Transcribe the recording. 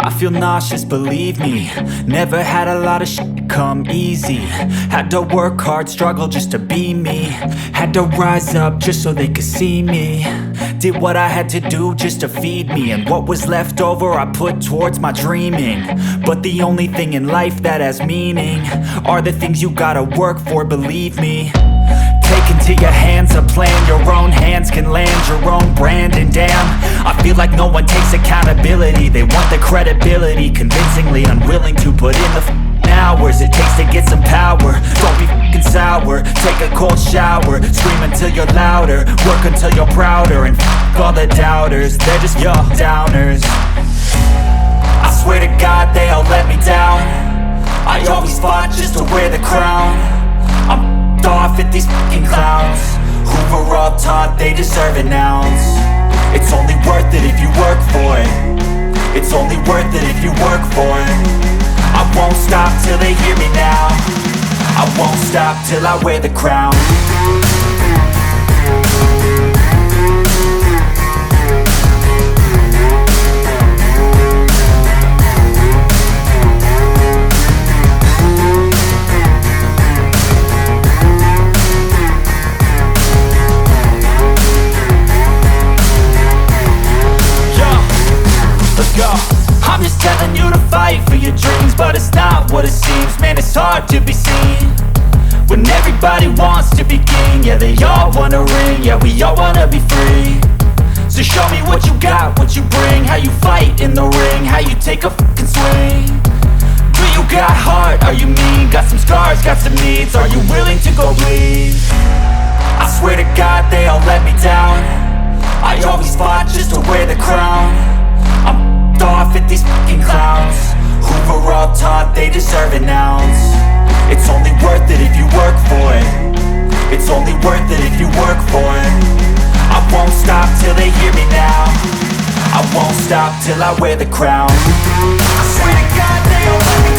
I feel nauseous, believe me. Never had a lot of shit come easy. Had to work hard, struggle just to be me. Had to rise up just so they could see me. Did what I had to do just to feed me. And what was left over I put towards my dreaming. But the only thing in life that has meaning are the things you gotta work for, believe me. Take into your hands a plan. Your own hands can land your own brand. And damn, I feel like no one takes accountability. They want the credibility, convincingly unwilling to put in the hours it takes to get some power. Don't be f***ing sour. Take a cold shower. Scream until you're louder. Work until you're prouder. And f*** all the doubters, they're just your downers. I swear to God they all let me down. I always fought just to wear the crown. I'm off at these fucking clowns who were all taught they deserve an ounce. It's only worth it if you work for it. It's only worth it if you work for it. I won't stop till they hear me now. I won't stop till I wear the crown. I'm just telling you to fight for your dreams, but it's not what it seems. Man, it's hard to be seen when everybody wants to be king. Yeah, they all wanna ring, yeah, we all wanna be free. So show me what you got, what you bring, how you fight in the ring, how you take a fucking swing. Do you got heart, are you mean? Got some scars, got some needs, are you willing to go bleed? I swear to God they all let me down. I always fought just to wear the crown. I'm off at these fucking clowns who were all taught they deserve an ounce. It's only worth it if you work for it. It's only worth it if you work for it. I won't stop till they hear me now. I won't stop till I wear the crown. I swear to God they all let me